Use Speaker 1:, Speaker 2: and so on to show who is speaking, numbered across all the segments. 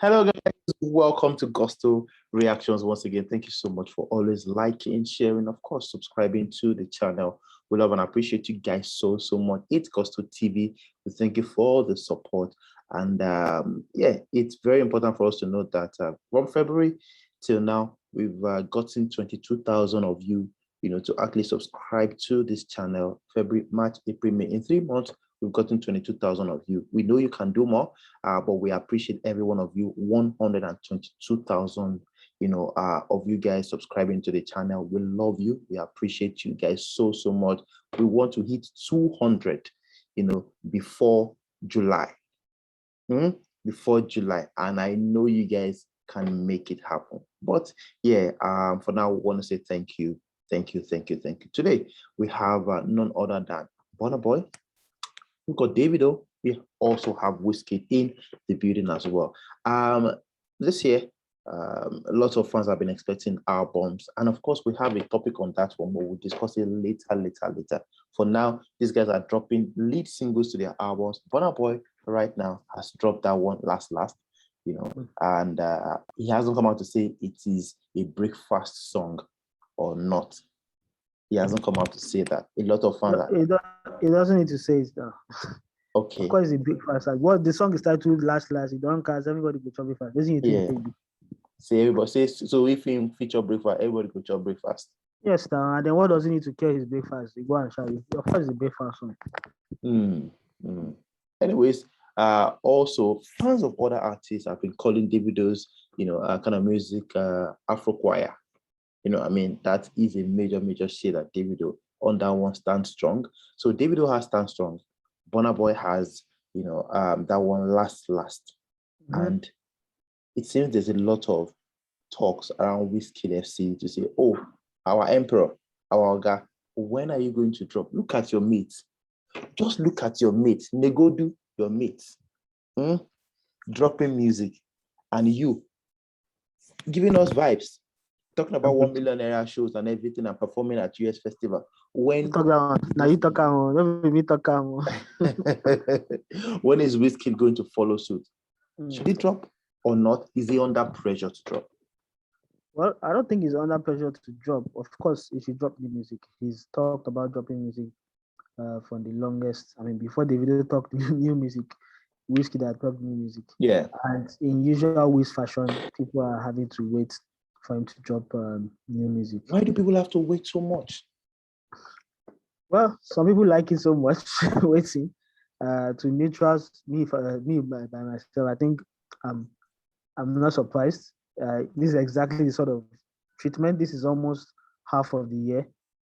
Speaker 1: Hello, guys. Welcome to Gusto Reactions once again. Thank you so much for always liking, sharing, of course, subscribing to the channel. We love and appreciate you guys so much. It's Gusto TV. We thank you for the support. And yeah, it's very important for us to note that from February till now, we've gotten 22,000 of you, to actually subscribe to this channel. February, March, April, May. In 3 months, we've gotten 22,000 of you. We know you can do more, but we appreciate every one of you. 122,000, of you guys subscribing to the channel. We love you. We appreciate you guys so much. We want to hit 200, before July. Before July, and I know you guys can make it happen. But yeah, for now, we want to say thank you. Today we have none other than Burna Boy. We've got Davido. We also have Wizkid in the building as well. This year, lots of fans have been expecting albums, and of course, we have a topic on that one, but we'll discuss it later. For now, these guys are dropping lead singles to their albums. Burna Boy right now has dropped that one last, and he hasn't come out to say it is a breakfast song or not. He hasn't come out to say that. A lot of fans.
Speaker 2: It doesn't need to say it now.
Speaker 1: Okay.
Speaker 2: Of course, it's a big fast. Like what the song is titled "Last." You don't cast everybody go chop breakfast. Doesn't it?
Speaker 1: Yeah. Say everybody says so. If he feature breakfast, everybody go chop breakfast.
Speaker 2: Yes, now and then what does he need to care his breakfast? You go and shout. Of course, it's a breakfast song.
Speaker 1: Anyways, also fans of other artists have been calling Davido's, kind of music, Afro choir. That is a major shade that Davido on that one stands strong. So Davido has stand strong. Burna Boy has, that one last. And it seems there's a lot of talks around Wizkid FC to say, oh, our emperor, our Oga, when are you going to drop? Look at your mates. Just look at your mates. Negodu your mates. Dropping music. And you giving us vibes. Talking about 1 million area shows and everything and performing at US Festival. When
Speaker 2: you talk don't be me talk
Speaker 1: when is Wizkid going to follow suit? Should he drop or not? Is he under pressure to drop?
Speaker 2: Well, I don't think he's under pressure to drop. Of course, he should drop the music. He's talked about dropping music for the longest. Before the video talked new music, Wizkid had dropped new music.
Speaker 1: Yeah.
Speaker 2: And in usual Wiz fashion, people are having to wait for him to drop new music.
Speaker 1: Why do people have to wait so much?
Speaker 2: Well, some people like it so much waiting. To neutrals me by myself, I think I'm not surprised. This is exactly the sort of treatment. This is almost half of the year,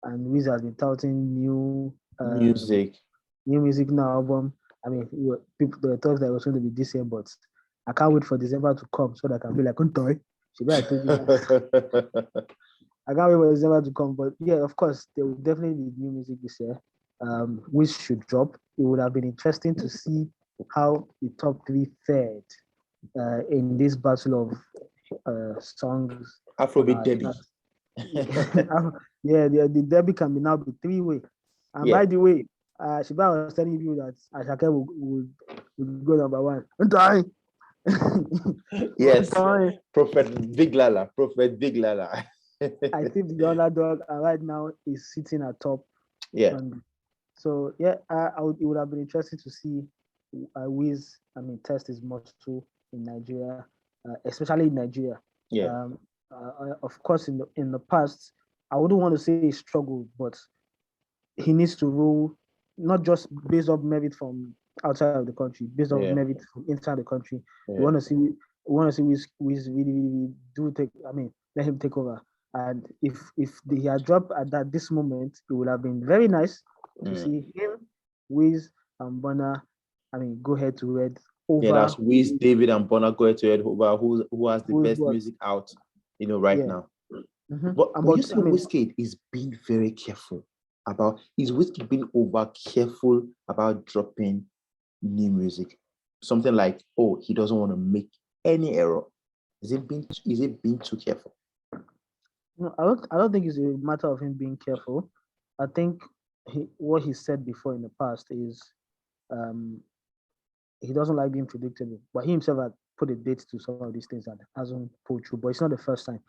Speaker 2: and Wiz has been touting new music now album. People the talks that it was going to be this year, but I can't wait for December to come so that I can be like, "Untoy." I can't wait for December to come, but yeah, of course, there will definitely be new music this year. Which should drop. It would have been interesting to see how the top three fared in this battle of songs.
Speaker 1: Afrobeat Derby.
Speaker 2: Yeah, the derby can now be three-way. And by the way, Shiba was telling you that Ashake would go number one.
Speaker 1: Yes, Prophet Big Lala.
Speaker 2: I think the underdog right now is sitting at top.
Speaker 1: Yeah.
Speaker 2: So yeah, it would have been interesting to see Wiz, test his muscle in Nigeria, especially in Nigeria.
Speaker 1: Yeah.
Speaker 2: Of course, in the past, I wouldn't want to say he struggled, but he needs to rule not just based off merit from outside of the country, based off merit from inside the country. Yeah. We want to see Wiz really do take. Let him take over. And if he had dropped at this moment, it would have been very nice to see him, Wiz, and Burna. Go head to head over.
Speaker 1: Yeah, that's Wiz, David, and Burna go head to head over who has the best music out, right now. But you see, Wizkid is being very careful about. Is Wizkid being over careful about dropping new music? Something like, oh, he doesn't want to make any error. Is it being too careful?
Speaker 2: No, I don't think it's a matter of him being careful. I think what he said before in the past is he doesn't like being predictable. But he himself had put a date to some of these things that hasn't pulled through. But it's not the first time.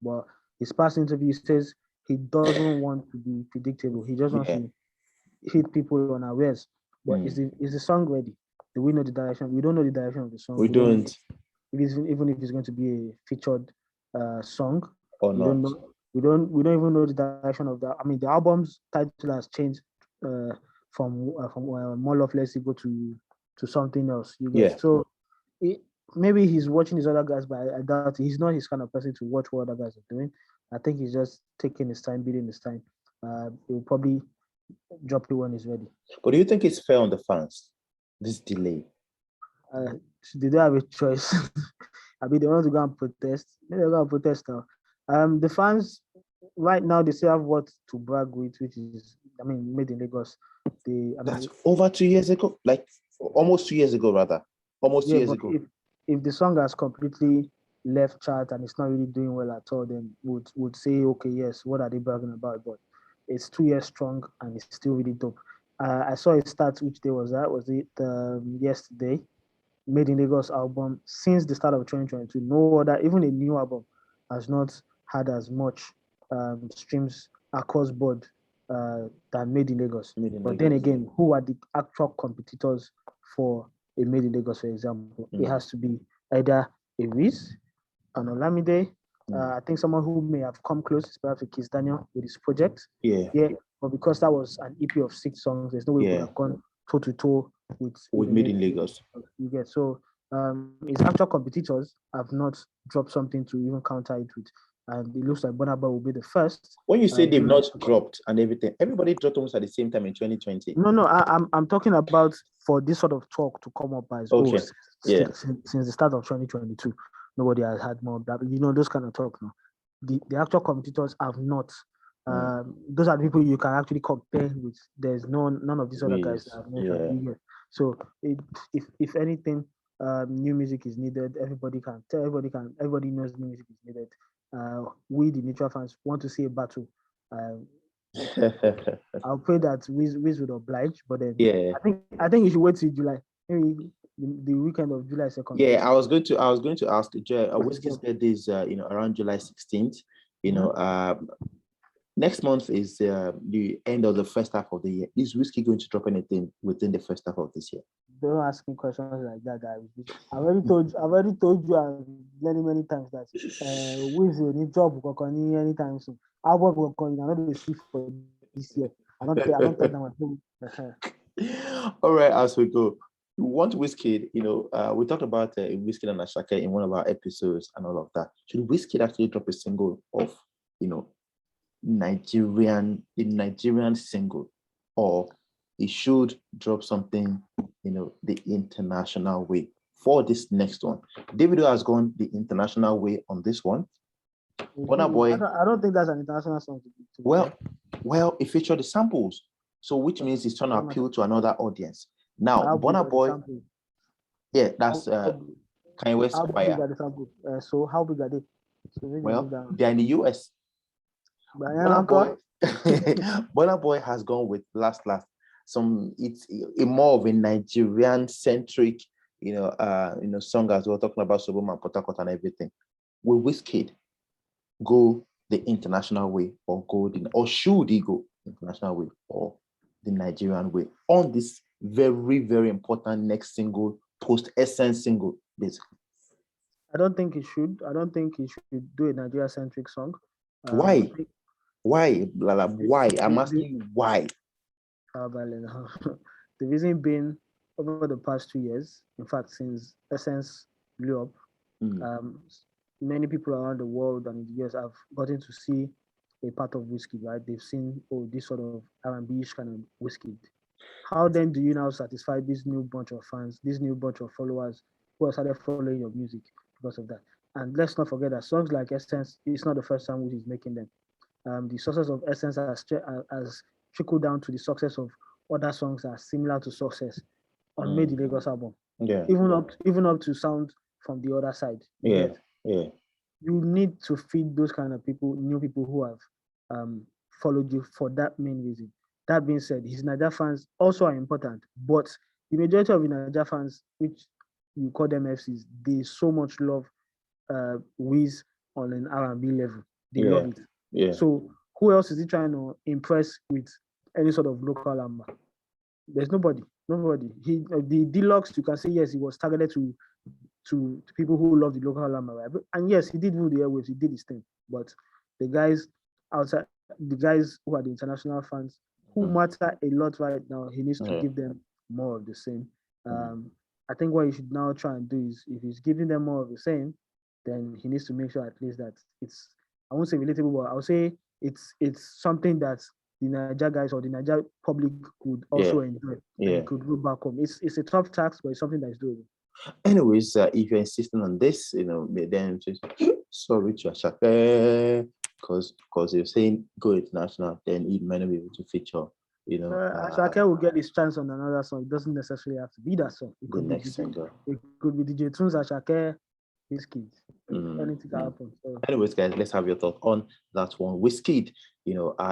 Speaker 2: But his past interview says he doesn't want to be predictable. He just wants
Speaker 1: Yeah.
Speaker 2: to hit people unawares. But is the song ready? Do we know the direction? We don't know the direction of the song.
Speaker 1: We
Speaker 2: don't know
Speaker 1: don't.
Speaker 2: even if it's going to be a featured song.
Speaker 1: Or
Speaker 2: We
Speaker 1: not.
Speaker 2: don't know. We don't even know the direction of that. I mean, the album's title has changed from More Love Less Ego to something else. You get
Speaker 1: Yeah.
Speaker 2: so it, maybe he's watching his other guys, but I doubt he's not his kind of person to watch what other guys are doing. I think he's just taking his time, beating his time. He'll probably drop it when he's ready.
Speaker 1: But do you think it's fair on the fans, this delay?
Speaker 2: They don't have a choice. I mean, they want to go and protest. They're going to protest now. The fans right now they still have what to brag with, which is, I mean, made in Lagos.
Speaker 1: That's over 2 years ago, like almost 2 years ago, rather. Almost 2 years ago.
Speaker 2: If the song has completely left chart and it's not really doing well at all, then would say, okay, yes, what are they bragging about? But it's 2 years strong and it's still really dope. I saw a stat, which day was that? Was it yesterday? Made in Lagos album since the start of 2022. No other, even a new album, has not had as much streams across board than Made in Lagos. But then again, who are the actual competitors for a Made in Lagos, for example? It has to be either a WIZ, an Olamide. I think someone who may have come close is perhaps a Kiss Daniel with his project.
Speaker 1: Yeah.
Speaker 2: But because that was an EP of 6 songs, there's no way we could have gone toe to toe with
Speaker 1: Made in Lagos.
Speaker 2: You get so his actual competitors have not dropped something to even counter it with, and it looks like Burna Boy will be the first.
Speaker 1: When you say they've not dropped and everything, everybody dropped almost at the same time in 2020.
Speaker 2: No, I'm talking about for this sort of talk to come up as since the start of 2022, nobody has had more. Those kind of talk now. The actual competitors have not. Those are the people you can actually compare with. There's none of these other guys that I've mentioned. Yeah. So if anything, new music is needed. Everybody knows new music is needed. We the neutral fans want to see a battle. I'll pray that Wiz would oblige, but then I think you should wait till July. Maybe the weekend of July 2nd.
Speaker 1: Yeah, I was going to ask Wizkid's birthday is around July 16th. Next month is the end of the first half of the year. Is Wizkid going to drop anything within the first half of this year?
Speaker 2: Don't ask me questions like that, guys. I've already told you many times that Wiz will need job anytime soon. I work on another see for this year. I don't tell them.
Speaker 1: All right, as we go. We want Wizkid, we talked about Wizkid and Ashake in one of our episodes and all of that. Should Wizkid actually drop a single of, Nigerian single, or he should drop something, the international way for this next one? Davido has gone the international way on this one. Burna Boy.
Speaker 2: I don't think that's an international song.
Speaker 1: Well, it featured the samples, so which means it's trying to appeal to another audience. Now, Burna Boy, that's Kanye West choir.
Speaker 2: So how big are they?
Speaker 1: They're in the US. Burna Boy has gone with last. It's a more of a Nigerian centric, song as well, talking about Soboma and Port Harcourt and everything. Will Wizkid go the international way, or should he go international way or the Nigerian way on this very, very important next single, post Essence single, basically?
Speaker 2: I don't think he should. I don't think he should do a Nigeria centric song.
Speaker 1: Why? Why? Why? I'm asking you why.
Speaker 2: The reason being, over the past 2 years, in fact, since Essence blew up, many people around the world and in the US have gotten to see a part of Wizkid, right? They've seen, this sort of R&B-ish kind of Wizkid. How then do you now satisfy this new bunch of fans, this new bunch of followers who have started following your music because of that? And let's not forget that songs like Essence, it's not the first time Wiz is making them. The success of Essence has trickled down to the success of other songs that are similar to success on Made in Lagos album.
Speaker 1: Yeah.
Speaker 2: Even up to sound from the other side.
Speaker 1: Yeah.
Speaker 2: You need to feed those kind of people, new people who have followed you for that main reason. That being said, his Niger fans also are important, but the majority of Nigeria fans, which you call them FCs, they so much love WIZ on an R&B level. They love it.
Speaker 1: Yeah.
Speaker 2: So who else is he trying to impress with any sort of local lamba? There's nobody. He the deluxe, you can say yes, he was targeted to people who love the local lamba, right? And yes, he did rule the airwaves, he did his thing. But the guys outside, the guys who are the international fans, who matter a lot right now, he needs to give them more of the same. I think what he should now try and do is, if he's giving them more of the same, then he needs to make sure at least that it's, I won't say relatable, but I'll say it's something that the Niger guys or the Niger public could also enjoy and could go back home. It's a tough task, but it's something that is doable.
Speaker 1: Anyways, if you're insisting on this, then just sorry to Ashake, because you're saying go international, then he might not be able to feature.
Speaker 2: Ashake will get his chance on another song. It doesn't necessarily have to be that song. It could
Speaker 1: the
Speaker 2: be
Speaker 1: next single.
Speaker 2: It could be DJ Tunes, Ashake, Wizkid. Anything can happen. So.
Speaker 1: Anyways, guys, let's have your thought on that one. Wizkid,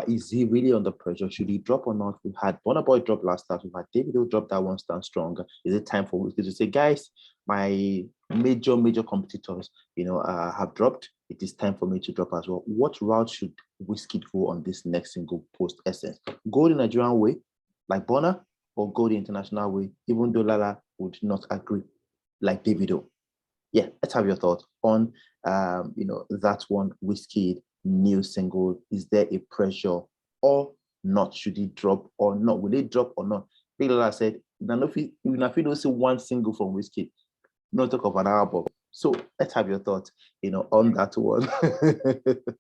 Speaker 1: is he really under pressure? Should he drop or not? We had Burna Boy drop last time. We had Davido drop that one, Stand Strong. Is it time for Wizkid to say, guys, my major competitors, have dropped? It is time for me to drop as well. What route should Wizkid go on this next single post Essence? Go the Nigerian way, like Burna, or go the international way, even though Lala would not agree, like Davido? Yeah, let's have your thoughts on that one Wizkid new single. Is there a pressure or not? Should he drop or not? Will it drop or not? Like I said, if you don't see one single from Wizkid, no talk of an album. So let's have your thoughts, on that one.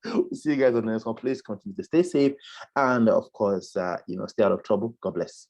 Speaker 1: We'll see you guys on the next one. Please continue to stay safe and of course, stay out of trouble. God bless.